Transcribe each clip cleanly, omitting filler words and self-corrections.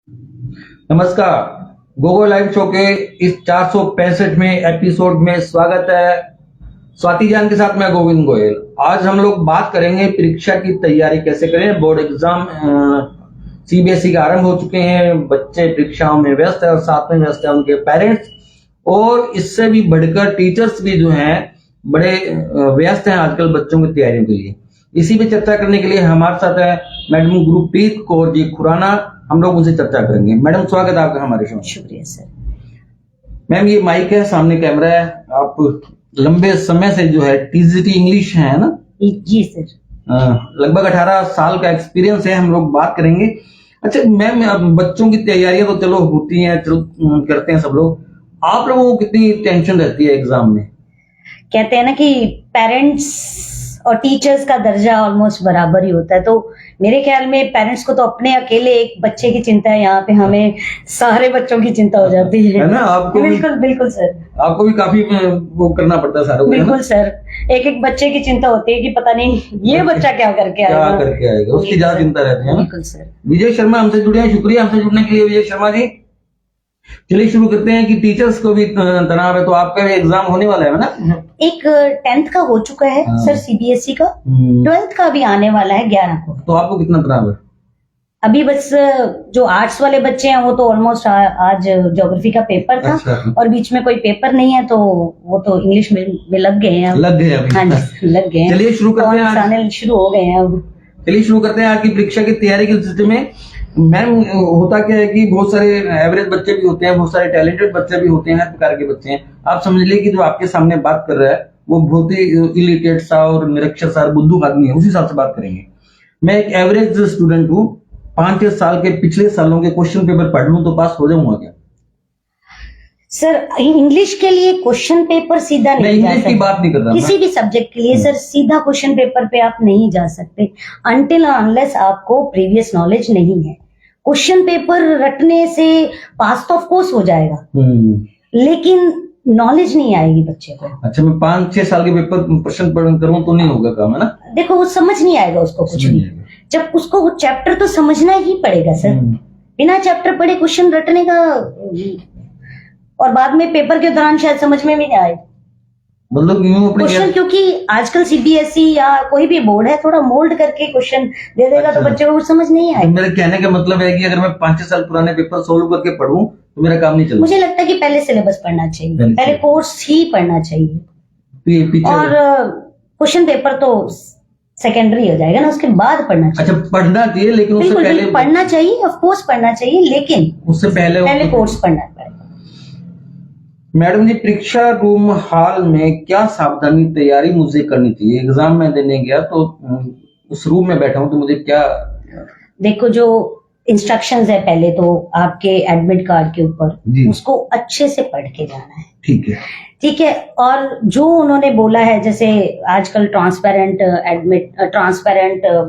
नमस्कार। Gogo live show के इस 465वें एपिसोड में स्वागत है। स्वाति जान के साथ मैं गोविंद गोयल। आज हम लोग बात करेंगे परीक्षा की तैयारी कैसे करें। बोर्ड एग्जाम सीबीएसई के आरंभ हो चुके हैं, बच्चे परीक्षाओं में व्यस्त है और साथ में व्यस्त है उनके पेरेंट्स, और इससे भी बढ़कर टीचर्स भी जो हैं बड़े व्यस्त हैं आजकल बच्चों की तैयारियों के लिए। इसी पे चर्चा करने के लिए हमारे साथ है मैडम गुरप्रीत कौर जी खुराना। हम लोग उनसे चर्चा करेंगे। मैडम स्वागत है आपका हमारे शो में। शुक्रिया सर। मैम ये माइक है, सामने कैमरा है, आप लंबे समय से जो है टीजीटी इंग्लिश है ना? जी सर। लगभग 18 साल का एक्सपीरियंस है। हम लोग बात करेंगे। अच्छा मैम, बच्चों की तैयारियां तो चलो होती हैं, चलो करते हैं सब लोग, आप लोगों को कितनी टेंशन रहती है एग्जाम में? कहते हैं ना कि पेरेंट्स और टीचर्स का दर्जा ऑलमोस्ट बराबर ही होता है, तो मेरे ख्याल में पेरेंट्स को तो अपने अकेले एक बच्चे की चिंता है, यहाँ पे हमें सारे बच्चों की चिंता हो जाती है ना? आपको बिल्कुल बिल्कुल सर, आपको भी काफी वो करना पड़ता है सारा। बिल्कुल सर, एक एक बच्चे की चिंता होती है कि पता नहीं ये बच्चा क्या करके आएगा, उसकी ज्यादा चिंता रहती है। बिल्कुल सर। विजय शर्मा हमसे जुड़े हैं, शुक्रिया हमसे जुड़ने के लिए विजय शर्मा जी। चलिए शुरू करते हैं कि टीचर्स को भी तनाव है, तो आपका भी एग्जाम होने वाला है ना? एक 10th का हो चुका है सर सीबीएसई का, 12th का भी आने वाला है 11 को। तो आपको कितना तनाव है? अभी बस जो आर्ट्स वाले बच्चे हैं वो तो ऑलमोस्ट आज ज्योग्राफी का पेपर था। अच्छा। और बीच में कोई पेपर नहीं है तो वो तो इंग्लिश में लग गए हैं। अभी। हाँ जी, लग गए हैं। चलिए शुरू करते हैं। आने शुरू हो गए हैं अब। चलिए शुरू करते हैं आपकी परीक्षा की तैयारी के सिलसिले में। मैम होता क्या है कि बहुत सारे एवरेज बच्चे भी होते हैं, बहुत सारे टैलेंटेड बच्चे भी होते हैं, हर प्रकार के बच्चे हैं। आप समझ लीजिए कि जो आपके सामने बात कर रहा है वो बहुत ही इलिटरेट सा और निरक्षर सा बुद्धू आदमी है, उसी हिसाब से बात करेंगे। मैं एक एवरेज स्टूडेंट हूँ, 5-6 साल के पिछले सालों के क्वेश्चन पेपर पढ़ लूं तो पास हो जाऊंगा क्या? सर इंग्लिश के लिए क्वेश्चन पेपर सीधा नहीं जा सकते। की बात नहीं कर रहा, किसी भी सब्जेक्ट के लिए सर सीधा क्वेश्चन पेपर पे आप नहीं जा सकते अनटिल अनलेस आपको प्रीवियस नॉलेज नहीं है। क्वेश्चन पेपर रटने से पास तो ऑफ कोर्स हो जाएगा, लेकिन नॉलेज नहीं आएगी बच्चे को। अच्छा, मैं 5-6 साल के पेपर प्रश्न करूं तो नहीं होगा काम, है ना? देखो वो समझ नहीं आएगा उसको कुछ भी। जब उसको वो चैप्टर तो समझना ही पड़ेगा सर, बिना चैप्टर पढ़े क्वेश्चन रटने का, और बाद में पेपर के दौरान शायद समझ में भी नहीं आए मतलब क्वेश्चन, क्योंकि आजकल सीबीएसई या कोई भी बोर्ड है थोड़ा मोल्ड करके क्वेश्चन दे देगा। अच्छा। तो बच्चे को समझ नहीं आएगा। मेरे कहने का मतलब है कि अगर मैं 5-6 साल पुराने पेपर सोल्व करके पढ़ूं तो मेरा काम नहीं चलेगा। मुझे लगता है कि पहले सिलेबस पढ़ना चाहिए, पहले कोर्स ही पढ़ना चाहिए, और क्वेश्चन पेपर तो सेकेंडरी हो जाएगा ना, उसके बाद पढ़ना चाहिए। अच्छा, पढ़ना चाहिए लेकिन उससे पहले पढ़ना चाहिए, ऑफ कोर्स पढ़ना चाहिए, लेकिन उससे पहले कोर्स पढ़ना पड़ेगा। मैडम जी, परीक्षा रूम हॉल में क्या सावधानी तैयारी मुझे करनी चाहिए? एग्जाम में देने गया तो उस रूम में बैठा हूं तो मुझे क्या? देखो, जो इंस्ट्रक्शंस है पहले तो आपके एडमिट कार्ड के ऊपर, उसको अच्छे से पढ़ के जाना है। ठीक है, ठीक है। और जो उन्होंने बोला है, जैसे आजकल ट्रांसपेरेंट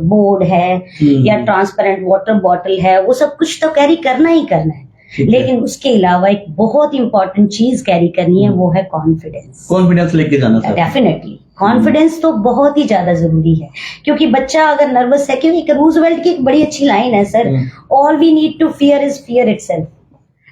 बोर्ड है या ट्रांसपेरेंट वाटर बॉटल है, वो सब कुछ तो कैरी करना ही करना है, लेकिन उसके अलावा एक बहुत इंपॉर्टेंट चीज कैरी करनी है, वो है कॉन्फिडेंस लेके जाना। डेफिनेटली कॉन्फिडेंस तो बहुत ही ज्यादा जरूरी है, क्योंकि बच्चा अगर नर्वस है, क्योंकि एक रूजवेल्ट की एक बड़ी अच्छी लाइन है sir, all we need to fear is fear itself.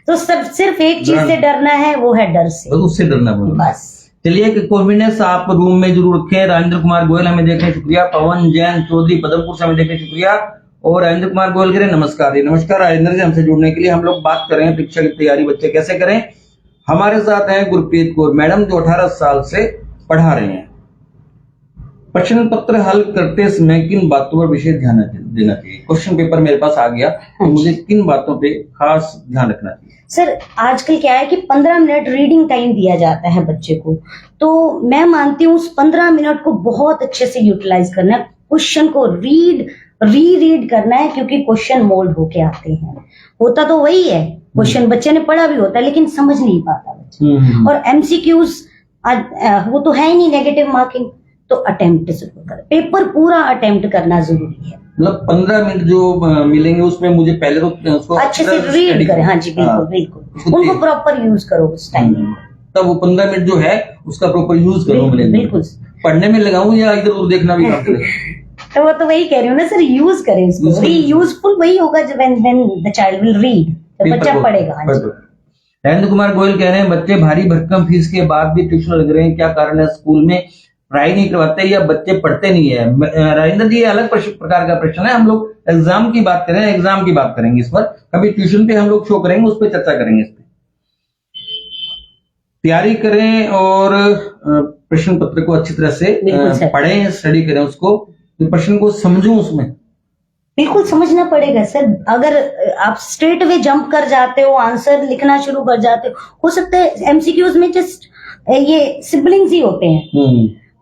तो सिर्फ एक चीज से डरना है, वो है डर से, उससे डरना पड़ेगा बस। चलिए, कॉन्फिडेंस आप रूम में जरूर रखें। राजेंद्र कुमार गोयल हमें देखने शुक्रिया, पवन जैन चौधरी पदमपुर से हमें देखने शुक्रिया, और राजेंद्र कुमार गोयल करें नमस्कार। नमस्कार राजेंद्र जी, हमसे जुड़ने के लिए। हम लोग बात कर रहे हैं परीक्षा की तैयारी बच्चे कैसे करें। हमारे साथ हैं गुरप्रीत कौर मैडम, जो 18 साल से पढ़ा रहे हैं। प्रश्न पत्र हल करते समय किन बातों पर विशेष ध्यान देना चाहिए? क्वेश्चन पेपर मेरे पास आ गया तो मुझे किन बातों पे खास ध्यान रखना चाहिए? सर आजकल क्या है कि 15 मिनट रीडिंग टाइम दिया जाता है बच्चे को, तो मैं मानती हूँ उस 15 मिनट को बहुत अच्छे से यूटिलाइज करना है। क्वेश्चन को रीड करना है, क्योंकि क्वेश्चन मोल्ड होके आते हैं। होता तो वही है, क्वेश्चन बच्चे ने पढ़ा भी होता है लेकिन समझ नहीं पाता बच्चा। और एमसीक्यूज वो तो है ही नहीं, नेगेटिव मार्किंग, तो अटेम्प्ट जरूर करें, पेपर पूरा अटेम्प्ट करना जरूरी है। मतलब 15 मिनट जो मिलेंगे उसमें मुझे पहले तो उसको अच्छे से रीड करें। हाँ जी, बिल्कुल बिल्कुल, उनको प्रॉपर यूज करो उस टाइम में। तब वो 15 मिनट जो है उसका प्रॉपर यूज करो। बिल्कुल पढ़ने में लगाऊं या इधर उधर देखना भी काम करें? तो वो तो वही कह रही हूँ ना सर, यूज करें इसको, रीयूजफुल वही होगा जब when the child will read, तो बच्चा पढ़ेगा। हाँ जी। नरेंद्र कुमार गोयल कह रहे हैं बच्चे भारी भरकम फीस के बाद भी ट्यूशन लग रहे हैं, क्या कारण है? स्कूल में पढ़ाई नहीं करवाते या बच्चे पढ़ते नहीं है? राजेंद्र जी, ये अलग प्रकार का प्रश्न है, हम लोग एग्जाम की बात करें, एग्जाम की बात करेंगे इस पर, कभी ट्यूशन पे हम लोग शो करेंगे, उस पर चर्चा करेंगे। इस पर तैयारी करें और प्रश्न पत्र को अच्छी तरह से पढ़ें, स्टडी करें उसको, तो प्रश्न को समझूं, उसमें बिल्कुल समझना पड़ेगा सर। अगर आप स्ट्रेट वे जंप कर जाते हो, आंसर लिखना शुरू कर जाते हो सकता है एमसीक्यूज में जस्ट ये सिबलिंग्स ही होते हैं,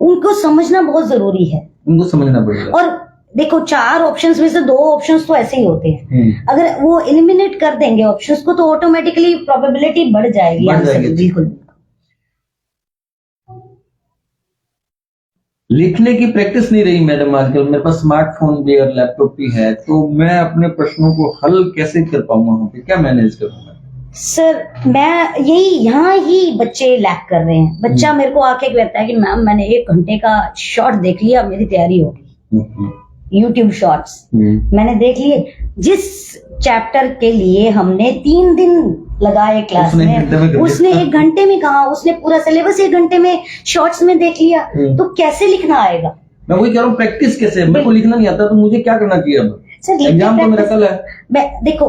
उनको समझना बहुत जरूरी है, उनको समझना पड़ेगा। और देखो 4 ऑप्शंस में से 2 ऑप्शंस तो ऐसे ही होते हैं, अगर वो एलिमिनेट कर देंगे ऑप्शंस को तो ऑटोमेटिकली प्रोबेबिलिटी बढ़ जाएगी आंसर की। बिल्कुल। लिखने की प्रैक्टिस नहीं रही मैडम आजकल, मेरे पास स्मार्टफोन भी और लैपटॉप भी है, तो मैं अपने प्रश्नों को हल कैसे कर पाऊंगा? वहां पे क्या मैनेज करूंगा? सर मैं यही, यहाँ ही बच्चे लैक कर रहे हैं। बच्चा मेरे को आके कहता है कि मैम मैंने 1 घंटे का शॉर्ट देख लिया, मेरी तैयारी होगी। यूट्यूब शॉर्ट्स मैंने देख लिए, जिस चैप्टर के लिए हमने 3 दिन लगाए क्लास में, उसने 1 घंटे में कहा, उसने पूरा सिलेबस 1 घंटे में शॉर्ट्स में देख लिया, तो कैसे लिखना आएगा? मैं वही कह रहा हूँ, प्रैक्टिस कैसे? मेरे को लिखना नहीं आता तो मुझे क्या करना चाहिए? अब सर एग्जाम तो मेरा कल है। देखो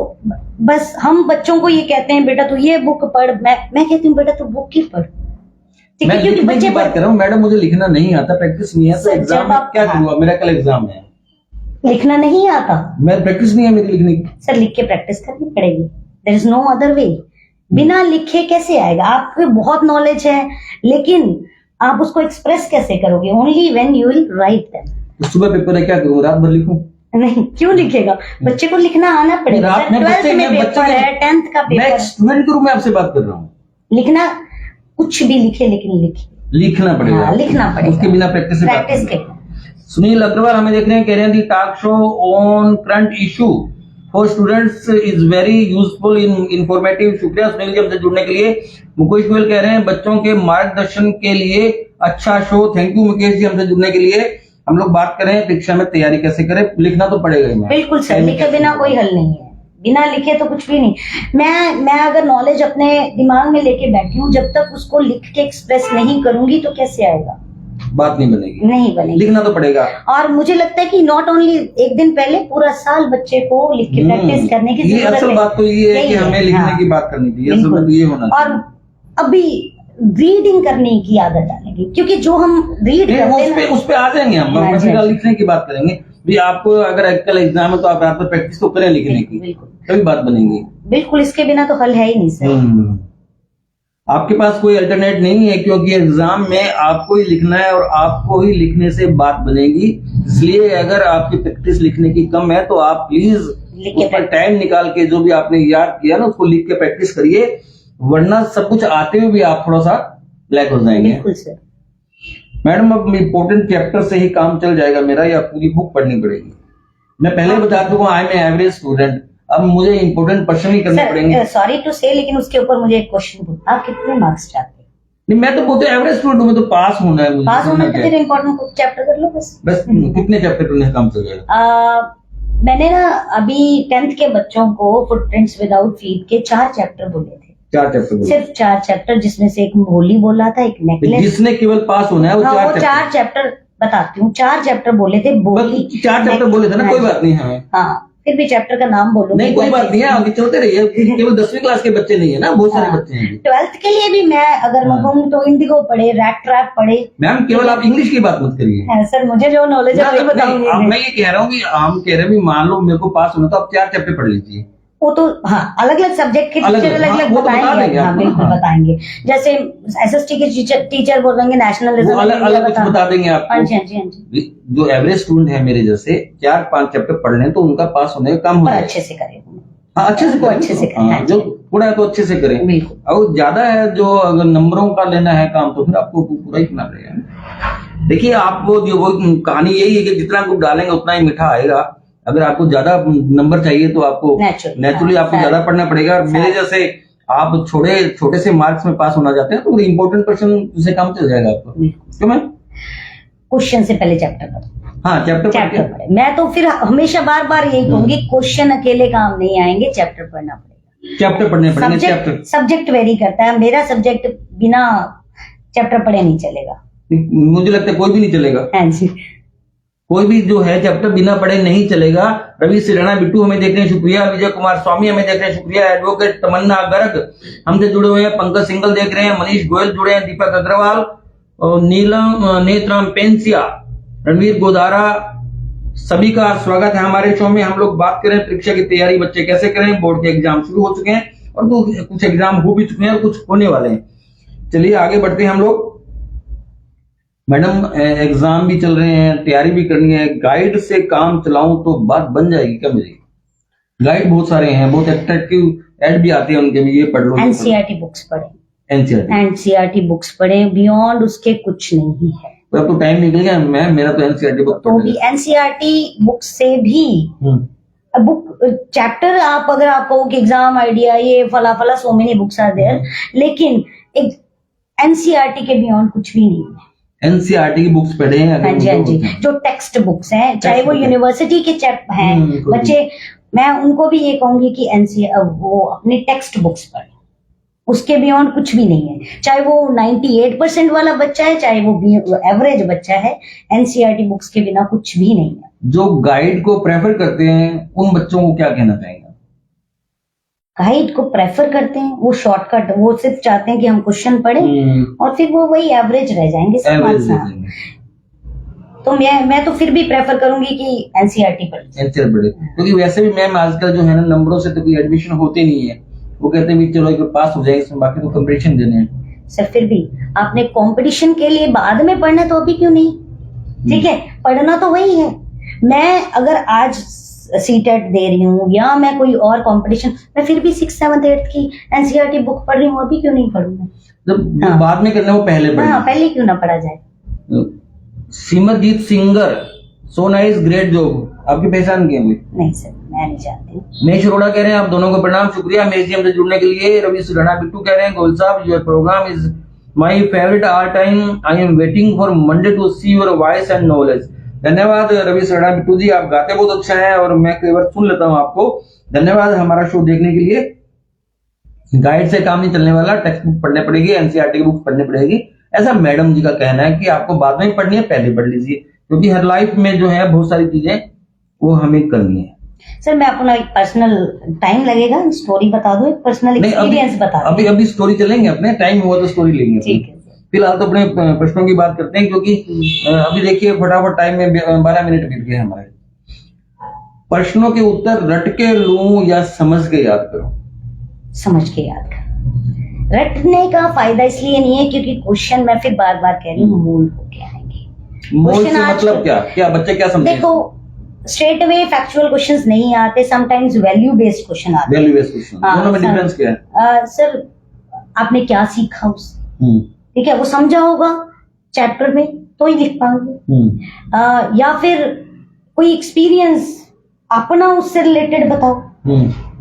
बस हम बच्चों को ये कहते हैं बेटा तू ये बुक पढ़, मैं कहती हूँ बेटा तू बुक ही पढ़, ठीक है, क्योंकि बच्चे बात कर रहा हूँ मैडम, मुझे लिखना नहीं आता, प्रैक्टिस नहीं है, तो एग्जाम में क्या करूँगा? मेरा कल एग्जाम है, लिखना नहीं आता, मैं प्रैक्टिस नहीं है मेरी लिखने की। सर लिख के प्रैक्टिस करनी पड़ेगी, there is no other way. बिना लिखे कैसे आएगा? आपको बहुत नॉलेज है लेकिन आप उसको एक्सप्रेस कैसे करोगे? Only when you will write them. सुबह पेपर है, क्या करूँ? रात भर लिखूं? नहीं, क्यों लिखेगा? बच्चे को लिखना आना पड़ेगा। 12th में पेपर है, 10th का पेपर। मैं स्टूडेंट के रूप में आपसे बात कर रहा हूँ। लिखना कुछ भी लिखे, लेकिन लिखना पड़ेगा। हाँ, लिखना पड़ेगा, उसके बिना प्रैक्टिस के। सुनील अग्रवाल हमें देख रहे हैं, कह रहे हैं the talk show on current issue for students is very useful in informative. शुक्रिया सुनील जी हमसे जुड़ने के लिए। मुकेश गोयल कह रहे हैं बच्चों के मार्गदर्शन के लिए अच्छा show. Thank you Mukesh ji हमसे जुड़ने के लिए। हम लोग बात करें परीक्षा में तैयारी कैसे करें, लिखना तो पड़ेगा ही। बिल्कुल सर, लिखे बिना कोई हल नहीं है, बिना लिखे तो कुछ भी नहीं। मैं अगर नॉलेज अपने दिमाग में लेके बैठी हूँ, जब तक उसको लिख के एक्सप्रेस नहीं करूंगी तो कैसे आएगा? बात नहीं बनेगी, नहीं बनेगी, लिखना तो पड़ेगा। और मुझे लगता है कि नॉट ओनली 1 दिन पहले, पूरा साल बच्चे को लिख के प्रैक्टिस करने की जरूरत है। असल बात तो ये है कि हमें लिखने की बात करनी चाहिए, असल बात ये होना चाहिए। और अभी रीडिंग करने की आदत डालेंगे, क्योंकि जो हम रीड करते हैं उस पे आ जाएंगे हम, लिखने की बात करेंगे भी। आपको अगर कल एग्जाम है तो आप रात में प्रैक्टिस तो करें लिखने की, तभी बात बनेगी। बिल्कुल, इसके बिना तो हल है ही नहीं सर। आपके पास कोई अल्टरनेट नहीं है, क्योंकि एग्जाम में आपको ही लिखना है और आपको ही लिखने से बात बनेगी। इसलिए अगर आपकी प्रैक्टिस लिखने की कम है तो आप प्लीज उस पर टाइम निकाल के जो भी आपने याद किया ना उसको लिख के प्रैक्टिस करिए, वरना सब कुछ आते हुए भी आप थोड़ा सा ब्लैक हो जाएंगे। बिल्कुल सर। मैडम अब इम्पोर्टेंट चैप्टर से ही काम चल जाएगा मेरा, या पूरी बुक पढ़नी पड़ेगी? मैं पहले बता चुका हूँ, आई एम एवरेज स्टूडेंट, अब मुझे इम्पोर्टेंट प्रश्न ही करने पड़ेंगे। सॉरी टू से, लेकिन उसके ऊपर मुझे एक क्वेश्चन पूछना, आप कितने मार्क्स चाहते हैं? नहीं, मैं तो बोलते एवरेज स्टूडेंट हूँ, मैं तो पास होना है मुझे। पास होना है तो फिर इम्पोर्टेंट चैप्टर कर लो बस। कितने चैप्टर करने काम चल जाएगा? मैंने ना अभी 10th के बच्चों को फुटप्रिंट्स विदाउट फीट के 4 चैप्टर बोले थे। 4 चैप्टर बोले? सिर्फ 4 चैप्टर, जिसमें से एक होली बोला था, एक नेकलेस। जिसने केवल पास होना है वो 4 चैप्टर बताती हूँ। 4 चैप्टर बोले थे, बोली 4 चैप्टर बोले थे ना, कोई बात नहीं है। हाँ, फिर भी चैप्टर का नाम बोलो। नहीं कोई बात नहीं है, आगे चलते रहिए। केवल 10वीं क्लास के बच्चे नहीं है ना, बहुत सारे बच्चे हैं। 12th के लिए भी मैं अगर मैं कहूँ तो इंडिगो पढ़े, रैट ट्रैप पढ़े। मैम केवल आप इंग्लिश की बात मत करिए। सर मुझे जो नॉलेज है वही बताऊंगी। मैं ये कह रहा हूँ कि हम कह रहे हैं मान लो मेरे को पास होना तो आप 4 चैप्टर पढ़ लीजिए। वो तो हाँ, अलग अलग सब्जेक्ट के टीचर अलग बताएंगे। हाँ बिल्कुल बताएंगे। जैसे एसएसटी के टीचर बोलेंगे नेशनलिज्म, अलग कुछ बता देंगे आपको। हाँ जी हाँ जी हाँ जी। जो एवरेज स्टूडेंट है मेरे जैसे 4-5 चैप्टर पढ़ लें तो उनका पास होने का काम हो जाए। अच्छे से करें, हाँ अच्छे से करें। जो थोड़ा है तो अच्छे से करें, और ज्यादा है जो अगर नंबरों का लेना है काम तो फिर आपको पूरा ही करना पड़ेगा। देखिए आपको जो वो कहानी यही है कि जितना कुछ डालेंगे उतना ही मीठा आएगा। अगर आपको ज्यादा नंबर चाहिए तो आपको नेचुरली आपको ज्यादा पढ़ना पड़ेगा। मेरे जैसे आप छोटे से मार्क्स में पास होना चाहते हैं तो इम्पोर्टेंट क्वेश्चन से काम चल जाएगा आपको। क्यों मैम? क्वेश्चन से पहले चैप्टर हाँ चैप्टर चैप्टर पढ़े। मैं तो फिर हमेशा बार बार यही कहूंगी, क्वेश्चन अकेले काम नहीं आएंगे, चैप्टर पढ़ना पड़ेगा। चैप्टर पढ़ने पड़ेंगे। चैप्टर सब्जेक्ट वेरी करता है, मेरा सब्जेक्ट बिना चैप्टर पढ़े नहीं चलेगा। मुझे लगता है कोई भी नहीं चलेगा। हाँ जी, कोई भी जो है चैप्टर बिना पढ़े नहीं चलेगा। रवि सिराना बिट्टू हमें देख रहे हैं, शुक्रिया। विजय कुमार स्वामी हमें देख रहे हैं, शुक्रिया। एडवोकेट तमन्ना गर्ग हमसे जुड़े हुए हैं, पंकज सिंगल देख रहे हैं, मनीष गोयल जुड़े हैं, दीपक अग्रवाल और नीलम नेत्राम पेंसिया, रणवीर गोदारा, सभी का स्वागत है हमारे शो में। हम लोग बात करें परीक्षा की तैयारी बच्चे कैसे करें। बोर्ड के एग्जाम शुरू हो चुके हैं और कुछ एग्जाम हो भी चुके हैं और कुछ होने वाले हैं। चलिए आगे बढ़ते हैं हम लोग। मैडम एग्जाम भी चल रहे हैं, तैयारी भी करनी है, गाइड से काम चलाऊं तो बात बन जाएगी क्या मेरी? गाइड बहुत सारे हैं, बहुत अट्रैक्टिव एड भी आते हैं उनके भी, ये पढ़ लो। एनसीईआरटी बुक्स पढ़े, एनसीईआरटी बुक्स पढ़े, बियॉन्ड उसके कुछ नहीं है। तो अब तो टाइम निकल गया मैम, मेरा तो एनसीईआरटी बुक तो भी एनसीईआरटी बुक से भी बुक चैप्टर, आप अगर आप कहो कि एग्जाम आइडिया ये फला फला so many books are there, लेकिन एक एनसीईआरटी के बियॉन्ड कुछ भी नहीं है। एनसीईआरटी की बुक्स पढ़े हैं? हाँ जी, हाँ जी, जो टेक्स्ट बुक्स हैं, चाहे वो यूनिवर्सिटी के हैं बच्चे, मैं उनको भी ये कहूंगी कि वो अपनी टेक्स्ट बुक्स पढ़ें, उसके बियॉन्ड कुछ भी नहीं है। चाहे वो 98% वाला बच्चा है, चाहे वो एवरेज बच्चा है, एनसीईआरटी बुक्स के बिना कुछ भी नहीं है। जो गाइड को प्रेफर करते हैं उन बच्चों को क्या कहना चाहेंगे? गाइड को प्रेफर करते हैं, वो शॉर्टकट, वो सिर्फ चाहते हैं कि हम क्वेश्चन पढ़ें और फिर वो वही एवरेज रह जाएंगे। तो मैं तो फिर भी प्रेफर करूंगी कि एनसीईआरटी पढ़े। क्योंकि वैसे भी मैम आजकल जो है ना, नंबरों से तो कोई एडमिशन होते नहीं है। वो कहते हैं चलो एक पास हो जाएंगे, इसमें बाकी तो कंपटीशन देने हैं। सर फिर भी आपने कंपटीशन के लिए बाद में पढ़ना, तो अभी क्यों नहीं? ठीक है, पढ़ना तो वही है। मैं अगर आज सीटेट दे रही हूँ या मैं कोई और कंपटीशन, मैं फिर भी 6th 7th 8th की एनसीईआरटी बुक पढ़ रही हूँ, अभी क्यों नहीं पढ़ूंगा? जब हाँ। बाद में करना वो पहले पढ़ना। हाँ, पहले क्यों ना पढ़ा जाए। Simarjeet singer, so nice, great job. आपकी पहचान की है? नहीं सर, मैं नहीं जानती। महेश अरोड़ा कह रहे हैं आप दोनों को प्रणाम, शुक्रिया महेश जी हमसे जुड़ने के लिए। रवि सुराना बिट्टू कह रहे हैं, गोल साहब your programme is my favourite all time, I am waiting for Monday to see your voice and knowledge. धन्यवाद रवि सुराना बिट्टू जी, आप गाते बहुत अच्छा है और मैं कई बार सुन लेता हूँ आपको। धन्यवाद हमारा शो देखने के लिए। गाइड से काम नहीं चलने वाला, टेक्स्ट बुक पढ़ने पड़ेगी, एनसीईआरटी की बुक पढ़नी पड़ेगी, ऐसा मैडम जी का कहना है कि आपको बाद में पढ़नी है, पहले पढ़ लीजिए, क्योंकि हर लाइफ में जो है बहुत सारी चीजें वो हमें करनी है। सर मैं अपना एक पर्सनल, टाइम लगेगा, स्टोरी बता दो, एक पर्सनल एक्सपीरियंस बता दो। अभी स्टोरी चलेंगे, अपने टाइम हुआ तो स्टोरी लेंगे। ठीक है, फिलहाल तो अपने प्रश्नों की बात करते हैं, क्योंकि अभी देखिए फटाफट टाइम में 12 मिनट बीत गए हमारे। प्रश्नों के उत्तर रट के लूं या समझ के याद करूं? समझ के याद करो। रटने का फायदा इसलिए नहीं है क्योंकि क्वेश्चन, मैं फिर बार बार कह रही हूँ, मूल होके आएंगे। मूल से मतलब क्या बच्चे क्या समझते हैं? देखो, स्ट्रेट अवे फैक्चुअल क्वेश्चंस नहीं आते, समटाइम्स वैल्यू बेस्ड क्वेश्चन आते हैं। वैल्यू बेस्ड क्वेश्चन, दोनों में डिफरेंस क्या है? सर आपने क्या सीखा उससे, ठीक है, वो समझा होगा चैप्टर में तो ही लिख पाओगे। या फिर कोई एक्सपीरियंस अपना उससे रिलेटेड बताओ।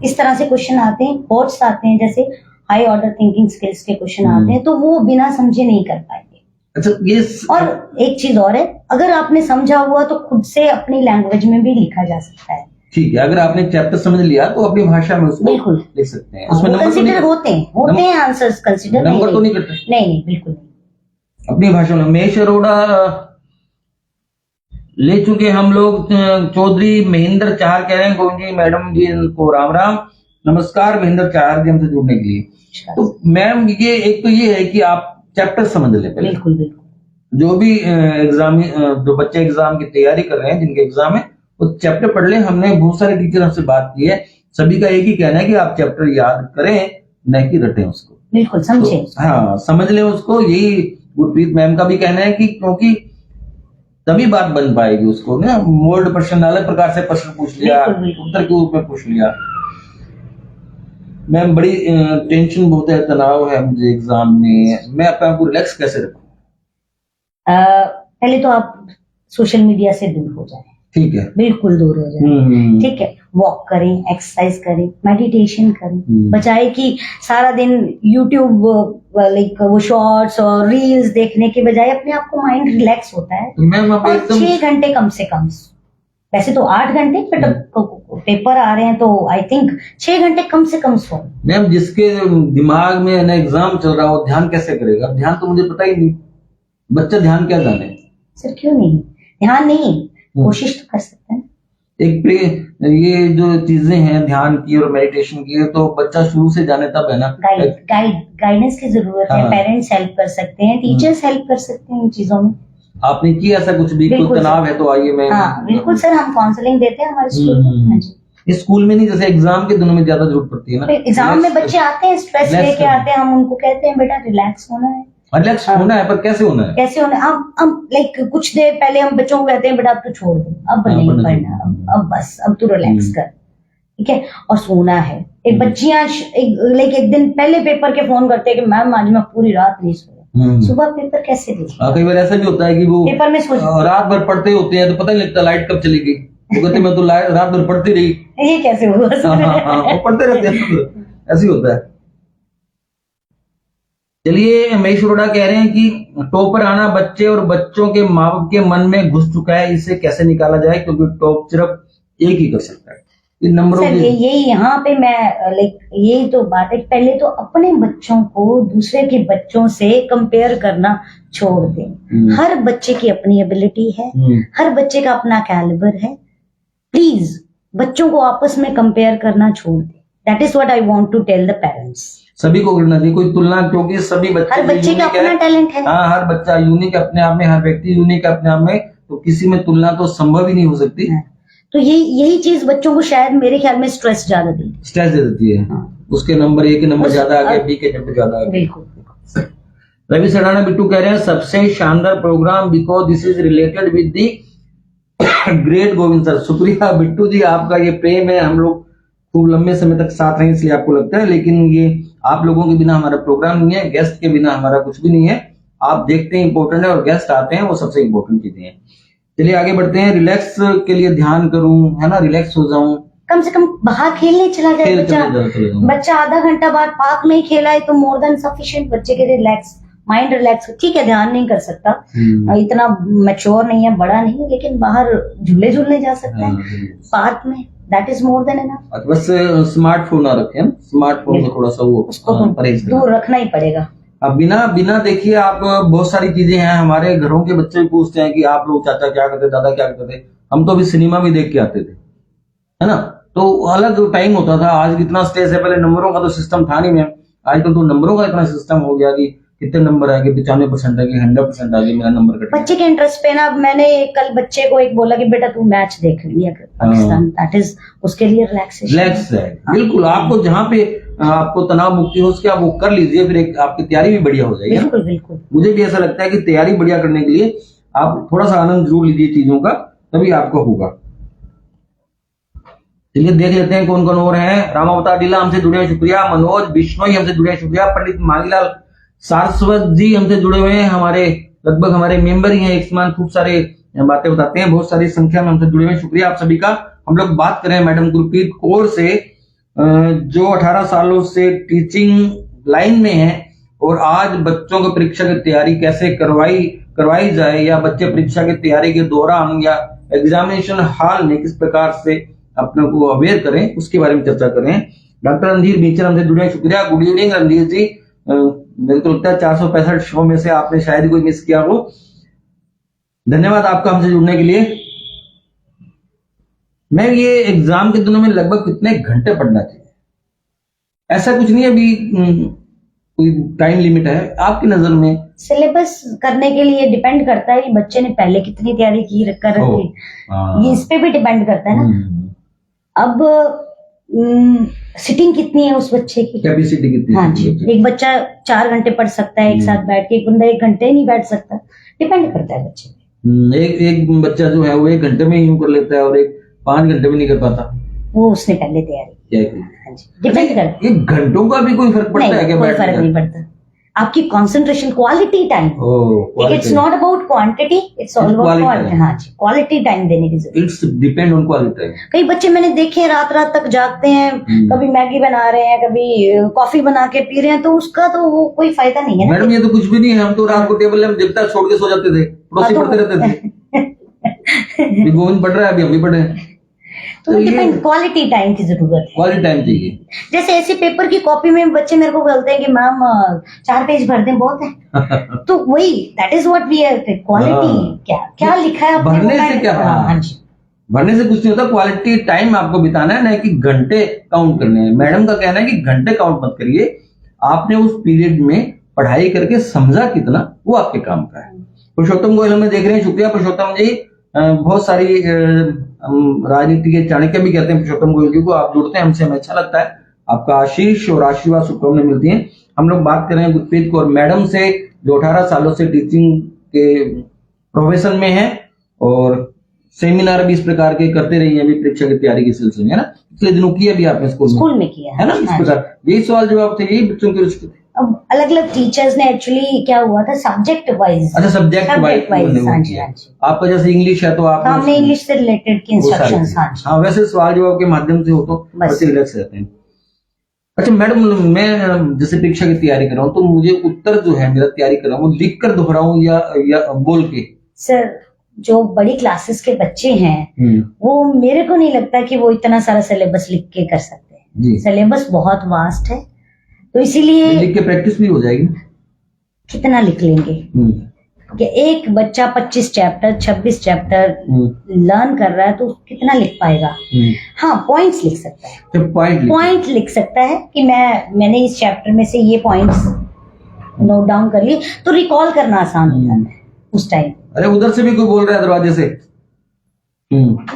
इस तरह से क्वेश्चन आते हैं, कोट्स आते हैं, जैसे हाई ऑर्डर थिंकिंग स्किल्स के क्वेश्चन आते हैं, तो वो बिना समझे नहीं कर पाएंगे। अच्छा, ये और एक चीज और है, अगर आपने समझा हुआ तो खुद से अपनी लैंग्वेज में भी लिखा जा सकता है। ठीक है, अगर आपने चैप्टर समझ लिया तो अपनी भाषा में उसको बिल्कुल लिख सकते हैं। उसमें नंबर कंसीडर होते हैं आंसर्स कंसीडर नंबर तो नहीं करते? नहीं, बिल्कुल नहीं। अपनी भाषा में। महेश अरोड़ा ले चुके हम लोग। चौधरी महेंद्र चाहर कह रहे हैं, गोविंद जी मैडम जी को राम राम, नमस्कार महेंद्र चाहर जी हमसे जुड़ने के लिए। तो मैम ये एक तो ये है कि आप चैप्टर समझ ले पहले। बिल्कुल बिल्कुल। जो भी एग्जाम, जो बच्चे एग्जाम की तैयारी कर रहे हैं, जिनके एग्जाम है, वो चैप्टर पढ़ ले। हमने बहुत सारे टीचर से बात की है, सभी का एक ही कहना है कि आप चैप्टर याद करें, न कि रटें उसको। बिल्कुल समझे। तो, हाँ, समझ ले उसको। यही गुरप्रीत मैम का भी कहना है कि क्योंकि तभी बात बन पाएगी उसको ना। मोल्ड प्रश्न, अलग प्रकार से प्रश्न पूछ लिया, उत्तर के रूप में पूछ लिया। मैम बड़ी टेंशन बहुत है, तनाव है मुझे एग्जाम में, मैं अपने आप को रिलैक्स कैसे रखूं? पहले तो आप सोशल मीडिया से दूर हो जाए। ठीक है, बिल्कुल दूर हो जाए। ठीक है, वॉक करें, एक्सरसाइज करें, मेडिटेशन करें, बजाय कि सारा दिन यूट्यूब लाइक वो शॉर्ट्स और रील्स देखने के बजाय अपने आप को माइंड रिलैक्स होता है। तो मैम आप और एकदम 6 घंटे कम से कम, वैसे तो 8 घंटे, बट पेपर आ रहे हैं तो आई थिंक 6 घंटे कम से कम सो। मैम जिसके दिमाग में ना एग्जाम चल रहा हो ध्यान कैसे करेगा? ध्यान तो मुझे पता ही नहीं, बच्चा ध्यान क्या जाने। सर क्यों नहीं, ध्यान नहीं, कोशिश तो कर सकते हैं। ये जो चीजें हैं ध्यान की और मेडिटेशन की, तो बच्चा शुरू से जाने तब है ना। गाइडेंस की जरूरत है, हाँ। पेरेंट्स हेल्प कर सकते हैं, टीचर्स हेल्प कर सकते हैं इन चीजों में। आपने किया ऐसा कुछ भी? कोई बिल्कुल तनाव है तो आइए, मैं हाँ बिल्कुल सर, हम काउंसलिंग देते हैं हमारे स्कूल में। हाँ जी, इस स्कूल में नहीं, जैसे एग्जाम के दिनों में ज्यादा जरूरत पड़ती है ना। एग्जाम में बच्चे आते हैं स्ट्रेस relax लेके आते हैं, हम उनको कहते हैं बेटा रिलैक्स होना है। रिलैक्स होना है, पर कैसे होना है? कैसे होना है? अब लाइक कुछ देर पहले हम बच्चों को कहते हैं बेटा अब तो छोड़ दे, अब नहीं पढ़ना पढ़ना, अब बस अब तू रिलैक्स कर, ठीक है, और सोना है। एक बच्चियां एक दिन पहले पेपर के फोन करते हैं कि मैम आज मैं पूरी रात नहीं सोया। सुबह पेपर कैसे दें? कई बार ऐसा भी होता है कि वो पेपर में रात भर पढ़ते होते हैं तो पता नहीं लगता लाइट कब चली गई। वो कहते मैं तो रात भर पढ़ती रही। ये कैसे हुआ? वो पढ़ते रहते हैं, ऐसे ही होता है। चलिए, महेश अरोड़ा कह रहे हैं कि टॉपर आना बच्चे और बच्चों के माँ बाप के मन में घुस चुका है, इसे कैसे निकाला जाए, क्योंकि टॉप सिर्फ एक ही कर सकता है। इन नंबरों सर ये यहाँ पे मैं यही तो बात है, पहले तो अपने बच्चों को दूसरे के बच्चों से कंपेयर करना छोड़ दें। हर बच्चे की अपनी एबिलिटी है, हर बच्चे का अपना कैलिबर है। प्लीज बच्चों को आपस में कंपेयर करना छोड़ दें। That is what I want to tell the parents. सभी को करना चाहिए, कोई तुलना, क्योंकि सभी बच्चे, हर बच्चे का अपना टैलेंट है। हाँ, हर बच्चा यूनिक अपने आप में, हर व्यक्ति यूनिक अपने आप में, तो किसी में तुलना तो संभव ही नहीं हो सकती। तो यही चीज बच्चों को शायद मेरे ख्याल में स्ट्रेस ज्यादा देती है। उसके नंबर ए के नंबर ज्यादा आ गए, बी के नंबर ज्यादा आ गए। बिल्कुल। रवि सडाना बिट्टू कह रहे हैं सबसे शानदार programme, because this is related with the great Govind sir. शुक्रिया बिट्टू जी, आपका ये प्रेम है। हम लोग खूब लंबे समय तक साथ हैं इसलिए आपको लगता है, लेकिन ये आप लोगों के बिना हमारा प्रोग्राम नहीं है, गेस्ट के बिना हमारा कुछ भी नहीं है। आप देखते हैं इंपॉर्टेंट है, और गेस्ट आते हैं वो सबसे इंपॉर्टेंट चीजें हैं। चलिए आगे बढ़ते हैं। रिलैक्स के लिए ध्यान करूं, है ना, रिलैक्स हो जाऊं, कम से कम बाहर खेलने चला जाए बच्चा आधा घंटा बाद पार्क में ही खेला है तो मोर देन सफिशिएंट बच्चे के रिलैक्स, माइंड रिलैक्स। ठीक है, ध्यान नहीं कर सकता, इतना मैच्योर नहीं है, बड़ा नहीं, लेकिन बाहर झूलने जा सकता है पार्क में, that is more than enough. बस स्मार्टफोन ना रखें, स्मार्टफोन में थोड़ा सा वो उसको दूर रखना ही पड़ेगा। अब बिना देखिए, आप बहुत सारी चीजें हैं, हमारे घरों के बच्चे भी पूछते हैं कि आप लोग चाचा क्या करते, दादा क्या करते थे। हम तो अभी सिनेमा भी देख के आते थे, है ना, तो अलग टाइम होता था। आज कितना स्ट्रेस है, पहले नंबरों का तो सिस्टम था नहीं मैम, आजकल तो नंबरों का इतना सिस्टम हो गया कि कितने नंबर आ गए, 95% आ गए, 100% आ गए, मेरा नंबर कट। बच्चे के इंटरेस्ट पे ना, मैंने कल बच्चे को एक बोला कि बेटा तू मैच देख लिया कर पाकिस्तान, दैट इज उसके लिए रिलैक्सेशन, रिलैक्स है। बिल्कुल, आपको जहाँ पे आपको तनाव मुक्ति हो उसके आप वो कर लीजिए, फिर एक आपकी तैयारी भी बढ़िया हो जाएगी। बिल्कुल बिल्कुल। मुझे भी ऐसा लगता है कि तैयारी बढ़िया करने के लिए आप थोड़ा सा आनंद जरूर लीजिए चीजों का, तभी आपको होगा। चलिए देख लेते हैं कौन कौन और हैं। रामावतार डीला हमसे जुड़े हैं, शुक्रिया। मनोज बिश्नोई हमसे जुड़े हैं, शुक्रिया। पंडित मांगीलाल सारस्वत जी हमसे जुड़े हुए हैं, हमारे लगभग हमारे मेंबर ही हैं, एक समान खूब सारे बातें बताते हैं, बहुत सारी संख्या में हमसे जुड़े हुए हैं, शुक्रिया आप सभी का। हम लोग बात करें मैडम गुरप्रीत कौर से, जो 18 सालों से टीचिंग लाइन में है, और आज बच्चों को परीक्षा की तैयारी कैसे करवाई जाए, या बच्चे परीक्षा की तैयारी के दौरान या एग्जामिनेशन हॉल में किस प्रकार से अपने को अवेयर करें, उसके बारे में चर्चा करें। डॉक्टर रणधीर बीचर हमसे जुड़े हैं, शुक्रिया। गुड इवनिंग रणधीर जी। मेरे को लगता है 465 शो में से आपने शायद कोई मिस किया हो, धन्यवाद आपका हमसे जुड़ने के लिए। मैं ये एग्जाम के दिनों में लगभग कितने घंटे पढ़ना चाहिए? ऐसा कुछ नहीं है अभी, कोई टाइम लिमिट है आपकी नजर में? सिलेबस करने के लिए डिपेंड करता है कि बच्चे ने पहले कितनी तैयारी की कर रखी, ये इस पे भी डिपेंड करता है ना। अब सिटिंग कितनी है उस बच्चे की, कैपेसिटी कितनी हाँ जी, एक बच्चा 4 घंटे पढ़ सकता है एक साथ बैठ के, एक बंदा 1 घंटे नहीं बैठ सकता, डिपेंड करता है बच्चे पे। एक बच्चा जो है वो 1 घंटे में यूं कर लेता है और एक 5 घंटे में नहीं कर पाता, वो उसने पहले तैयारी की। हाँ जी, डिपेंड करता है। एक घंटों का भी कोई फर्क पड़ता है क्या? कोई फर्क नहीं पड़ता, आपकी concentration, quality time, it's not about quantity, it's all about quality. हाँ जी, क्वालिटी टाइम देने की जरूरत। It's depend on quality. कई बच्चे मैंने देखे हैं रात रात तक जागते हैं, कभी मैगी बना रहे हैं, कभी कॉफी बना के पी रहे हैं, तो उसका तो वो कोई फायदा नहीं है ना। मैडम ये तो कुछ भी नहीं है, हम तो रात को टेबल में जब तक छोड़ के सो जाते थे, पड़ोसी पढ़ते रहते थे। गोविंद पढ़ रहा है, अभी हम भी पढ़े। तो डिपेंड, क्वालिटी टाइम की जरूरत है, क्वालिटी टाइम चाहिए। जैसे ऐसे पेपर की कॉपी में बच्चे मेरे को बोलते हैं कि मैम 4 पेज भर दें, बहुत है। तो वही, that is what we are, quality क्या क्या लिखा है भरने से क्या, हाँ जी, भरने से कुछ नहीं होता। क्वालिटी टाइम आपको बिताना है, ना कि घंटे काउंट करने हैं। मैडम का कहना है कि घंटे काउंट मत करिए, आपने उस पीरियड में पढ़ाई करके समझा कितना, वो आपके काम का है। पुरुषोत्तम गोयल हमें देख रहे हैं, शुक्रिया पुरुषोत्तम जी। बहुत सारी राजनीति के चाणक्य भी कहते हैं पुरुषोत्तम गोयल जी को, आप जुड़ते हैं हमसे, हमें अच्छा लगता है। आपका आशीष और आशीर्वाद शुभकामनाएं मिलती हैं। हम लोग बात कर रहे हैं गुरप्रीत कौर मैडम से, जो 18 सालों से टीचिंग के प्रोफेशन में है और सेमिनार भी इस प्रकार के करते रही है अभी परीक्षा की तैयारी के सिलसिले में, है ना। पिछले दिनों किया भी आपने स्कूल में किया है ना, इस प्रकार यही सवाल जवाब थे, यही बच्चों की रुचि। अब अलग अलग टीचर्स ने एक्चुअली क्या हुआ था, सब्जेक्ट वाइज। अच्छा, सब्जेक्ट वाइज। हाँ जी, हाँ जी। आपका जैसे इंग्लिश है तो आप हमने इंग्लिश से रिलेटेड की इंस्ट्रक्शंस। हाँ, वैसे सवाल जवाब के माध्यम से हो तो बच्चे रिलैक्स रहते हैं। अच्छा मैडम, मैं जैसे परीक्षा की तैयारी कर रहा हूँ, तो मुझे उत्तर जो है मेरा तैयारी कर रहा हूँ, लिख कर दोहराऊं या बोल के? सर, जो बड़ी क्लासेस के बच्चे हैं वो, मेरे को नहीं लगता कि वो इतना सारा सिलेबस लिख के कर सकते हैं। सिलेबस बहुत वास्ट है, तो इसीलिए लिख के प्रैक्टिस भी हो जाएगी। कितना लिख लेंगे कि एक बच्चा 25 चैप्टर 26 चैप्टर लर्न कर रहा है, तो कितना लिख पाएगा? हाँ, पॉइंट्स लिख सकता है, पॉइंट लिख सकता है कि मैंने इस चैप्टर में से ये पॉइंट्स नोट डाउन कर लिए, तो रिकॉल करना आसान हो जाता है उस टाइम। अरे उधर से भी कोई बोल रहा है दरवाजे से।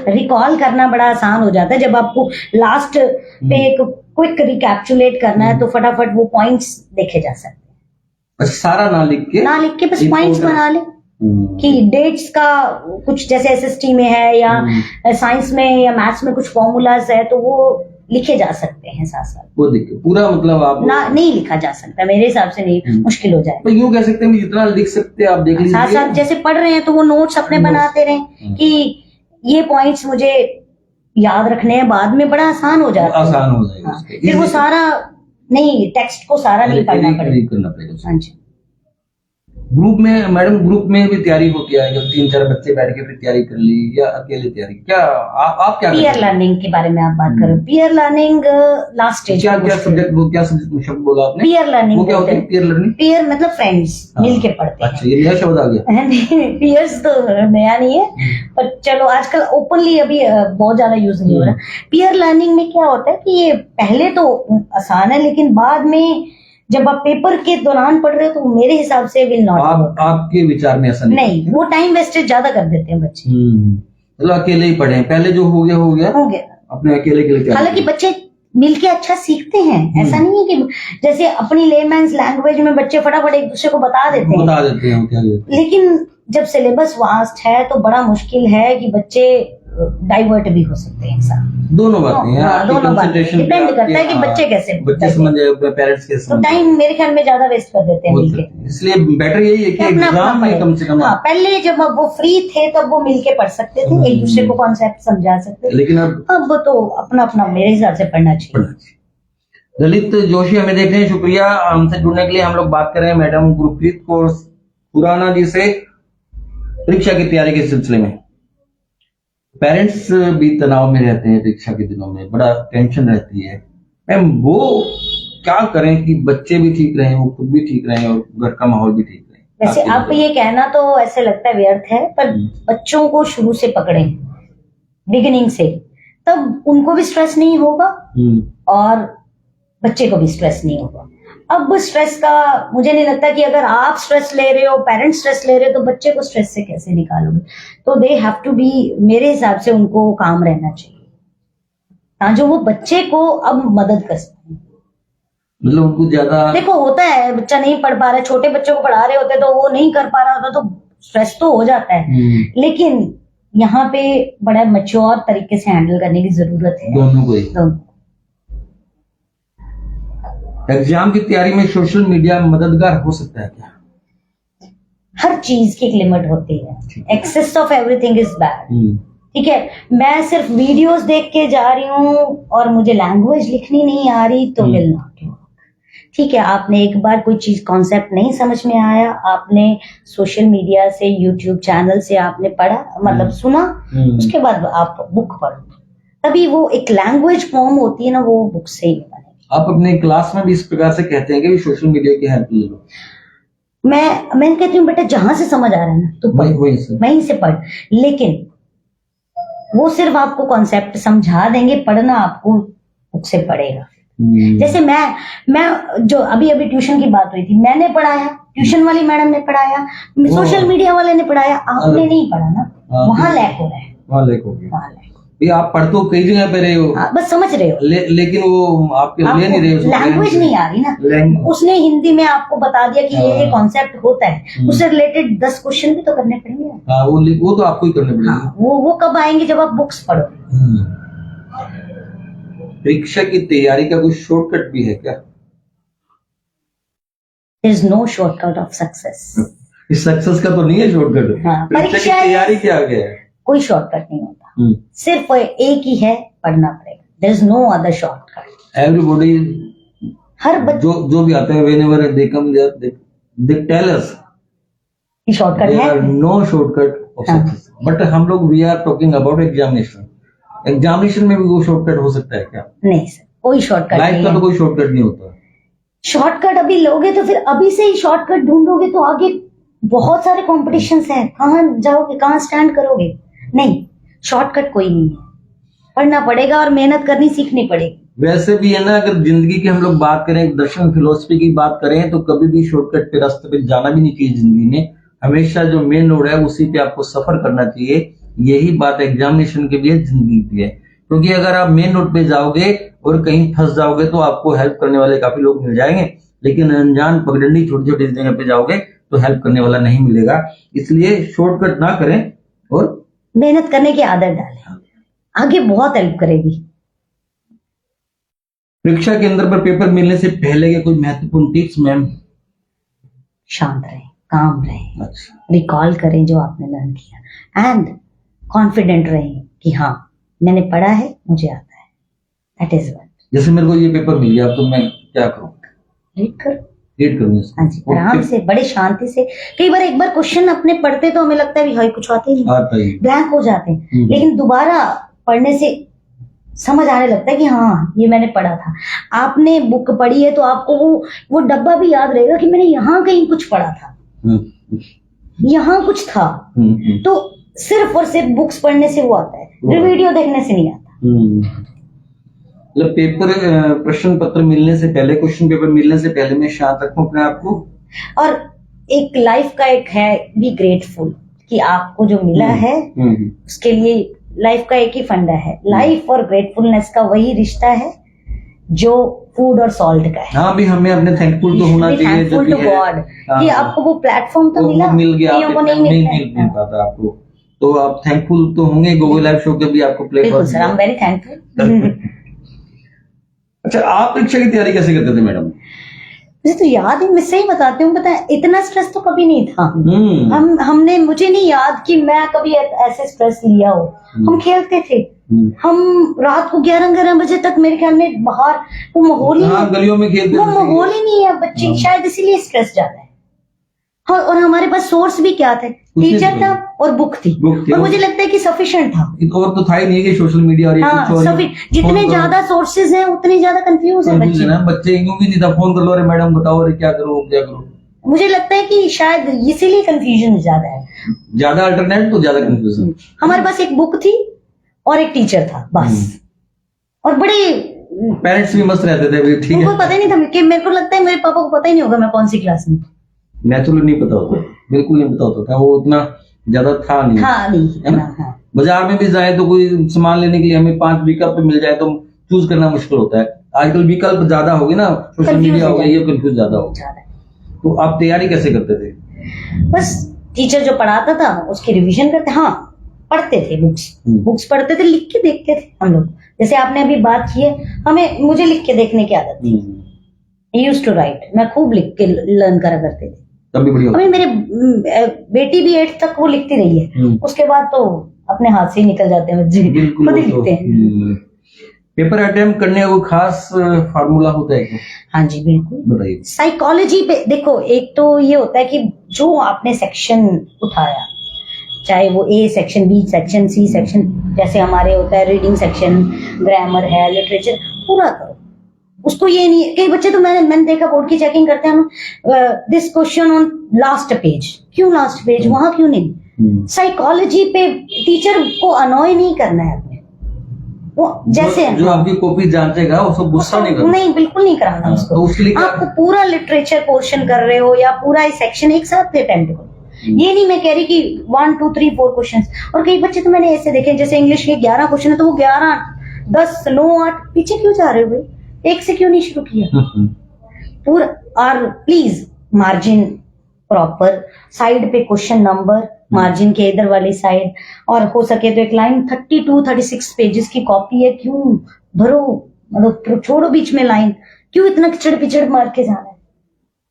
रिकॉल करना बड़ा आसान हो जाता है। जब आपको लास्ट पे एक क्विक रिकैप्चुलेट करना है, तो फटाफट वो पॉइंट्स देखे जा सकते हैं। अच्छा, सारा ना लिख के बस पॉइंट्स बना ले कि डेट्स का कुछ, जैसे एसएसटी में है या साइंस में या मैथ्स में कुछ फॉर्मूलाज है, तो वो लिखे जा सकते हैं साथ साथ। वो देखिए पूरा, मतलब आप नहीं लिखा जा सकता मेरे हिसाब से, नहीं, मुश्किल हो जाए। तो यूँ कह सकते हैं जितना लिख सकते हैं आप देख लीजिए, साथ साथ जैसे पढ़ रहे हैं तो वो नोट्स अपने बनाते रहे कि ये पॉइंट्स मुझे याद रखने हैं, बाद में बड़ा आसान हो जाता है। आसान हो जाएगा। फिर वो सारा नहीं, टेक्स्ट को सारा नहीं पढ़ना पड़ेगा। हाँ जी। ग्रुप में मैडम, ग्रुप में भी तैयारी होती है, जब 3-4 बच्चे बैठ के फिर तैयारी कर ली, या अकेले तैयारी? क्या आप क्या पीयर लर्निंग के बारे में आप बात करो। Peer learning last stage. क्या सब्जेक्ट शब्द बोला आपने? Peer learning. वो क्या होता है पीयर लर्निंग? पीयर मतलब फ्रेंड्स मिल के पढ़ते हैं। अच्छा, ये नया शब्द आ गया। पीयर्स तो नया नहीं है, पर चलो आजकल ओपनली अभी बहुत ज्यादा यूज नहीं हो रहा। पीयर लर्निंग में क्या होता है कि ये पहले तो आसान है, लेकिन बाद में जब आप पेपर के दौरान पढ़ रहे हो, तो मेरे हिसाब से विल नॉट। आपके विचार में ऐसा नहीं, वो टाइम वेस्टेज ज्यादा कर देते हैं बच्चे। मतलब अकेले ही पढ़े, पहले जो हो गया अपने अकेले के लिए। हालांकि बच्चे मिलके अच्छा सीखते हैं, ऐसा नहीं है कि जैसे अपनी लेमैन्स लैंग्वेज में बच्चे फटाफट एक दूसरे को बता देते हैं। लेकिन जब सिलेबस वास्ट है तो बड़ा मुश्किल है कि बच्चे डाइवर्ट भी हो सकते हैं। दोनों बातें हैं, दोनों बातें डिपेंड करता है कि बच्चे कैसे समझ जाए, पेरेंट्स कैसे। तो टाइम मेरे ख्याल में ज्यादा वेस्ट कर देते हैं मिलके। इसलिए बेटर यही है कि एग्जाम में कम से कम। हाँ, पहले जब वो फ्री थे तब वो मिलके पढ़ सकते थे, एक दूसरे को कॉन्सेप्ट समझा सकते थे, लेकिन अब तो अपना अपना मेरे हिसाब से पढ़ना चाहिए। ललित जोशी हमें देख रहे हैं, शुक्रिया हमसे जुड़ने के लिए। हम लोग बात कर रहे हैं मैडम गुरप्रीत कौर खुराना जी से परीक्षा की तैयारी के सिलसिले में। पेरेंट्स भी तनाव में रहते हैं परीक्षा के दिनों में, बड़ा टेंशन रहती है। मैम, वो क्या करें कि बच्चे भी ठीक रहें, वो खुद भी ठीक रहें और घर का माहौल भी ठीक रहे? वैसे आपको ये कहना तो ऐसे लगता है व्यर्थ है, पर बच्चों को शुरू से पकड़ें, बिगिनिंग से, तब उनको भी स्ट्रेस नहीं होगा और बच्चे को भी स्ट्रेस नहीं होगा। अब स्ट्रेस का मुझे नहीं लगता कि अगर आप स्ट्रेस ले रहे हो, पेरेंट्स स्ट्रेस ले रहे हो, तो बच्चे को स्ट्रेस से कैसे निकालोगे? तो दे हैव टू बी, मेरे हिसाब से उनको काम रहना चाहिए, हाँ, जो वो बच्चे को अब मदद कर सकते हैं। मतलब उनको ज्यादा, देखो होता है बच्चा नहीं पढ़ पा रहा है, छोटे बच्चों को पढ़ा रहे होते तो वो नहीं कर पा रहा होता, तो स्ट्रेस तो हो जाता है, लेकिन यहाँ पे बड़ा मैच्योर तरीके से हैंडल करने की जरूरत है दोनों को। एग्जाम की तैयारी में सोशल मीडिया मददगार हो सकता है क्या? हर चीज की एक लिमिट होती है, excess of everything is bad. ठीक है, मैं सिर्फ वीडियोस देख के जा रही हूँ और मुझे लैंग्वेज लिखनी नहीं आ रही तो विल नॉट वर्क। ठीक है, आपने एक बार कोई चीज कॉन्सेप्ट नहीं समझ में आया, आपने सोशल मीडिया से, यूट्यूब चैनल से आपने पढ़ा, मतलब सुना, उसके बाद आप बुक पढ़ो, तभी वो एक लैंग्वेज फॉर्म होती है ना, वो बुक से ही बनेगी। आप अपने क्लास में भी इस प्रकार से कहते हैं कि सोशल मीडिया की हेल्प ले लो? मैं कहती हूँ बेटा जहां से समझ आ रहा है ना तो पढ़, वहीं से पढ़, लेकिन वो सिर्फ आपको कॉन्सेप्ट समझा देंगे, पढ़ना आपको बुक से पड़ेगा। जैसे मैं जो अभी ट्यूशन की बात हुई थी, मैंने पढ़ाया, ट्यूशन वाली मैडम ने पढ़ाया, सोशल मीडिया वाले ने पढ़ाया, आपने नहीं पढ़ा ना, वहां लैक हो रहा है, वहां लैक हो गया। ये आप पढ़ तो कई जगह पे रहे हो, बस समझ रहे हो, लेकिन वो आपके ले नहीं रहे हो, लैंग्वेज नहीं आ रही ना। उसने हिंदी में आपको बता दिया कि ये कॉन्सेप्ट होता है, उससे रिलेटेड 10 क्वेश्चन भी तो करने पड़ेंगे। वो तो आपको ही करने पड़ेंगे। वो कब आएंगे? जब आप बुक्स पढ़ो। परीक्षा की तैयारी का कोई शॉर्टकट भी है क्या? There is no shortcut of success. इस सक्सेस का तो नहीं है शॉर्टकट। परीक्षा की तैयारी क्या है? कोई शॉर्टकट नहीं होता, सिर्फ एक ही है, पढ़ना पड़ेगा। There is no other shortcut. Everybody, हर बच्चे जो भी आते हैं, whenever they come there, they tell us shortcut है, there are no shortcut of success. But हम लोग we are talking about examination. Examination में भी वो शॉर्टकट हो सकता है क्या? नहीं सर, कोई शॉर्टकट नहीं है। लाइफ का तो कोई शॉर्टकट नहीं होता। शॉर्टकट अभी लोगे तो फिर अभी से ही शॉर्टकट ढूंढोगे तो आगे बहुत सारे कॉम्पिटिशन्स हैं, कहाँ जाओगे, कहाँ स्टैंड करोगे? नहीं, शॉर्टकट कोई नहीं है, पढ़ना पड़ेगा और मेहनत करनी सीखनी पड़ेगी। वैसे भी है ना, अगर जिंदगी की हम लोग बात करें, दर्शन फिलोसफी की बात करें, तो कभी भी शॉर्टकट के रास्ते पे जाना भी नहीं चाहिए। जिंदगी में हमेशा जो मेन रोड है उसी पे आपको सफर करना चाहिए। यही बात एग्जामिनेशन के लिए जिंदगी की है, क्योंकि अगर आप मेन रोड पे जाओगे और कहीं फंस जाओगे तो आपको हेल्प करने वाले काफी लोग मिल जाएंगे, लेकिन अनजान पगडंडी छोटी छोटी जगह पे जाओगे तो हेल्प करने वाला नहीं मिलेगा। इसलिए शॉर्टकट ना करें और मेहनत करने की आदत डालें, आगे बहुत हेल्प करेगी। परीक्षा केंद्र पर पेपर मिलने से पहले के कोई महत्वपूर्ण टिप्स मैम? शांत रहें, काम रहें, अच्छा, रिकॉल करें जो आपने लर्न किया, एंड कॉन्फिडेंट रहें कि हाँ मैंने पढ़ा है, मुझे आता है, दैट इज व्हाट। जैसे मेरे को ये पेपर मिल गया, अब तो मैं क्या करूं? रीड करो, रीड करूं इसको। हाँ जी, आराम से, बड़े शांति से। कई बार एक बार क्वेश्चन अपने पढ़ते तो हमें लगता है भाई कुछ आता ही नहीं, ब्लैंक हो जाते हैं, लेकिन दोबारा पढ़ने से समझ आने लगता है कि हाँ ये मैंने पढ़ा था। आपने बुक पढ़ी है तो आपको वो डब्बा भी याद रहेगा कि मैंने यहाँ कहीं कुछ पढ़ा था, यहाँ कुछ था। तो सिर्फ और सिर्फ बुक्स पढ़ने से वो आता है, वीडियो देखने से नहीं आता। मतलब पेपर, प्रश्न पत्र मिलने से पहले, क्वेश्चन पेपर मिलने से पहले मैं शांत रखूं अपने आप को। और एक लाइफ का एक है, बी ग्रेटफुल, कि आपको जो मिला है उसके लिए लाइफ का एक ही फंडा है, लाइफ और ग्रेटफुलनेस का वही रिश्ता है जो फूड और सॉल्ट का है। हाँ भी हमें अपने थैंकफुल तो होना चाहिए, थैंकफुल टू गॉड कि आपको वो प्लेटफॉर्म तो मिल गया, को नहीं पाता आपको, तो आप थैंकफुल तो होंगे। गूगल लाइव शो के भी आपको platform. Sir, I am very thankful. अच्छा, आप परीक्षा की तैयारी कैसे करते थे मैडम? मुझे तो याद है, मैं सही बताती हूँ, पता है इतना स्ट्रेस तो कभी नहीं था। हमने, मुझे नहीं याद कि मैं कभी ऐसे स्ट्रेस लिया हो। हम खेलते थे, हम रात को 11 बजे तक, मेरे ख्याल में बाहर वो माहौल ही, गलियों में खेलते, वो माहौल ही नहीं है बच्चे, शायद इसीलिए स्ट्रेस ज्यादा है। हाँ, और हमारे पास सोर्स भी क्या थे, टीचर था और बुक थी, और मुझे लगता है कि सफिशिएंट था, और तो था ही नहीं कि सोशल मीडिया और जितने ज्यादा सोर्सेज हैं उतने ज्यादा कंफ्यूज है बच्चे। यूं भी नहीं था, फोन कर लो, अरे मैडम बताओ, अरे क्या करो क्या करो। मुझे लगता है कि शायद इसीलिए कंफ्यूजन ज्यादा है, ज्यादा अल्टरनेट तो ज्यादा कंफ्यूजन। हमारे पास एक बुक थी और एक टीचर था बस, और बड़े पेरेंट्स भी मस्त रहते थे, ठीक है, उनको पता ही नहीं था कि, मेरे को लगता है मेरे पापा को पता ही नहीं होगा मैं कौन सी क्लास में। नेचुरली नहीं पता होता, बिल्कुल नहीं पता होता था, वो उतना ज्यादा था नहीं, है ना। बाजार में भी जाए तो कोई सामान लेने के लिए हमें 5 विकल्प मिल जाए तो चूज करना मुश्किल होता है। आजकल विकल्प ज्यादा हो गए ना, सोशल मीडिया हो गया, ये कंफ्यूज ज्यादा हो गया। तो आप तैयारी कैसे करते थे? बस टीचर जो पढ़ाता था उसकी रिवीजन करते, हाँ पढ़ते थे, बुक्स पढ़ते थे, लिख के देखते थे हम लोग। जैसे आपने अभी बात की है, मुझे लिख के देखने की आदत थी, यूज टू राइट, मैं खूब लिख के लर्न करा करते थे। तब भी बढ़िया अभी होता मेरे बेटी भी 8 तक वो लिखती रही है, उसके बाद तो अपने हाथ से ही निकल जाते हैं बच्चे, बिल्कुल खुद ही वो तो, लिखते हैं। पेपर अटेम्प्ट करने का कोई खास फार्मूला होता है क्या? हाँ जी बिल्कुल। बताइए। साइकोलॉजी पे देखो, एक तो ये होता है कि जो आपने सेक्शन उठाया, चाहे वो A section, B section, C section, जैसे हमारे होता है रीडिंग सेक्शन, ग्रामर है, लिटरेचर, पूरा करो उसको। ये नहीं, कई बच्चे तो मैंने देखा बोर्ड की चेकिंग करते हैं, this question on last page, क्यों लास्ट पेज, वहां क्यों नहीं? साइकोलॉजी पे टीचर को अनॉय नहीं करना है अपने, वो जैसे जो आपकी कॉपी जांचेगा उसको गुस्सा नहीं करना। नहीं, बिल्कुल नहीं कराना उसको। तो उसके लिए आपको पूरा लिटरेचर पोर्शन कर रहे हो या पूरा सेक्शन एक साथ अटेम्प्ट करो। ये नहीं मैं कह रही कि 1 2 3 4 क्वेश्चन। और कई बच्चे तो मैंने ऐसे देखे, जैसे इंग्लिश के 11 क्वेश्चन है तो वो 11 10 9 8 पीछे क्यों जा रहे हो भाई, एक से क्यों नहीं शुरू किया पूरा? और प्लीज मार्जिन प्रॉपर, साइड पे क्वेश्चन नंबर मार्जिन के इधर वाली साइड, और हो सके तो एक लाइन 32 36 पेजेस की कॉपी है, क्यों भरो, मतलब छोड़ो बीच में लाइन, क्यों इतना किचड़ पिचड़ मार के जाना है?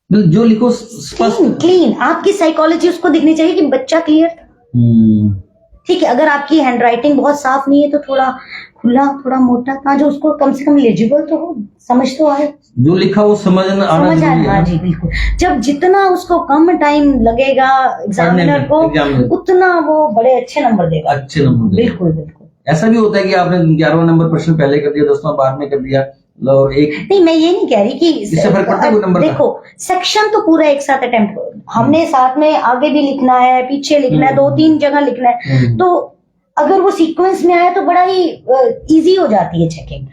जो लिखो स्पष्ट क्लीन, आपकी साइकोलॉजी उसको दिखनी चाहिए कि बच्चा क्लियर था। ठीक है, अगर आपकी हैंडराइटिंग बहुत साफ नहीं है तो थोड़ा खुला, थोड़ा मोटा, था जो उसको कम से कम लेजिबल तो हो, समझ तो आए, जो लिखा वो समझ आना समझ आए। जरूरी है। हाँ जी बिल्कुल। जब जितना उसको कम टाइम लगेगा एग्जामिनर को, उतना वो बड़े अच्छे नंबर देगा। अच्छे नंबर देगा। बिल्कुल बिल्कुल। ऐसा भी होता है कि आपने 11वां नंबर प्रश्न पहले कर दिया, 10वां बाद में कर दिया, और एक नहीं, मैं ये नहीं कह रही कि इससे फर्क पड़ता है कोई नंबर का? देखो, सेक्शन तो पूरा एक साथ अटेम्प्ट करो, हमने साथ में आगे भी लिखना है, पीछे लिखना है, 2 3 जगह लिखना है, तो अगर वो सीक्वेंस में आए तो बड़ा ही इजी हो जाती है चेकिंग।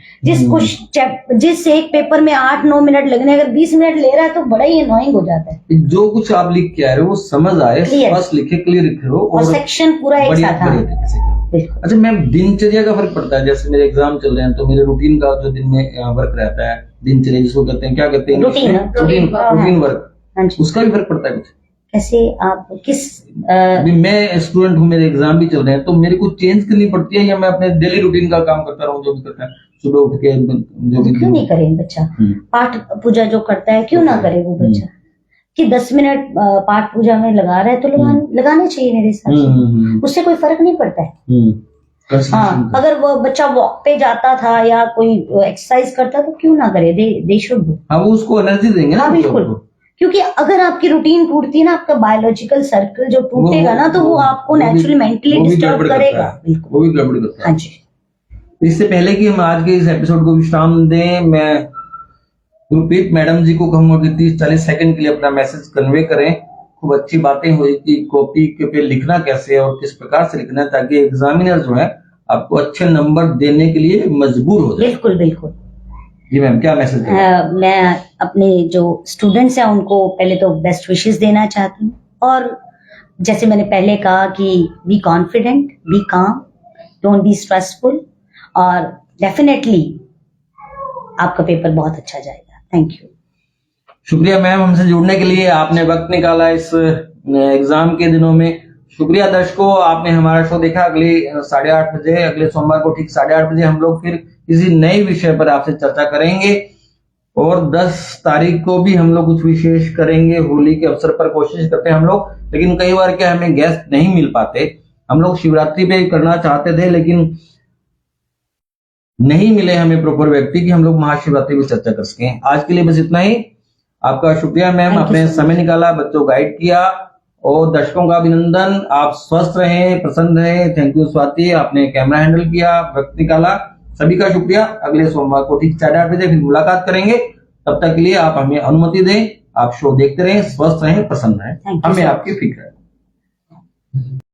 जिस एक पेपर में 8 9 मिनट लगने, अगर 20 मिनट ले रहा है तो बड़ा ही अनोइंग हो जाता है। जो कुछ आप लिख के आ रहे हो वो समझ आए, बस लिखे, क्लियर लिखे हो, और सेक्शन पूरा एक साथ। अच्छा मैम, दिनचर्या का फर्क पड़ता है? जैसे मेरे एग्जाम चल रहे हैं तो मेरे रूटीन का जो दिन में वर्क रहता है, दिनचर्या जिसको कहते हैं, क्या कहते हैं, रूटीन वर्क, उसका भी फर्क पड़ता है कुछ? कैसे, आप किस मैं स्टूडेंट हूँ, मेरे एग्जाम भी चल रहे हैं, तो मेरे को चेंज करनी पड़ती है या मैं अपने डेली रूटीन का काम करता रहूँ, जो भी करता है सुबह उठ के, जो भी? क्यों नहीं करे बच्चा पाठ पूजा जो करता है, क्यों ना करे वो बच्चा? कि 10 मिनट पाठ पूजा में लगा रहा है तो लगाने चाहिए मेरे हिसाब से, उससे कोई फर्क नहीं पड़ता है। हाँ, अगर वो बच्चा वॉक पे जाता था या कोई एक्सरसाइज करता तो क्यों ना करे, दे शुड। हाँ, वो उसको एनर्जी देंगे ना। हाँ बिल्कुल, क्योंकि अगर आपकी रूटीन टूटती है ना, आपका बायोलॉजिकल सर्कल जो टूटेगा ना, तो वो आपको नेचुरली मेंटली डिस्टर्ब करेगा। वो भी गड़बड़ करता है। हाँ जी। इससे पहले कि हम आज के इस एपिसोड को विश्राम दें, मैं गुरप्रीत मैडम जी को कहूंगा कि 30-40 सेकंड के लिए अपना मैसेज कन्वे करें। खूब अच्छी बातें हुई कि कॉपी के पे लिखना कैसे और किस प्रकार से लिखना है, ताकि एग्जामिनर जो है आपको अच्छे नंबर देने के लिए मजबूर हो जाए। बिल्कुल बिल्कुल। जी मैम, क्या मैसेज? मैं अपने जो स्टूडेंट्स हैं उनको पहले तो बेस्ट विशेस देना चाहती हूँ, और जैसे मैंने पहले कहा कि बी कॉन्फिडेंट, बी काम, डोंट बी स्ट्रेसफुल, और डेफिनेटली आपका पेपर बहुत अच्छा जाएगा। Thank you. शुक्रिया मैम हमसे जुड़ने के लिए, आपने वक्त निकाला इस एग्जाम के दिनों में। शुक्रिया दर्शकों, आपने हमारा शो देखा। अगले 8:30 बजे, अगले सोमवार को ठीक 8:30 बजे हम लोग फिर किसी नए विषय पर आपसे चर्चा करेंगे, और 10 तारीख को भी हम लोग कुछ विशेष करेंगे। होली के अवसर पर कोशिश करते हैं हम लोग, लेकिन कई बार क्या हमें गेस्ट नहीं मिल पाते। हम लोग शिवरात्रि पे करना चाहते थे, लेकिन नहीं मिले हमें प्रॉपर व्यक्ति कि हम लोग महाशिवरात्रि पर चर्चा कर सकें। आज के लिए बस इतना ही। आपका शुक्रिया मैम, आपने समय निकाला, बच्चों गाइड किया, और दर्शकों का अभिनंदन। आप स्वस्थ रहें, प्रसन्न रहें। थैंक यू स्वाति, आपने कैमरा हैंडल किया, वक्त निकाला। सभी का शुक्रिया। अगले सोमवार को ठीक 8:30 बजे फिर मुलाकात करेंगे। तब तक के लिए आप हमें अनुमति दें। आप शो देखते रहें, स्वस्थ रहें, प्रसन्न रहें। हमें आपकी फिक्र है।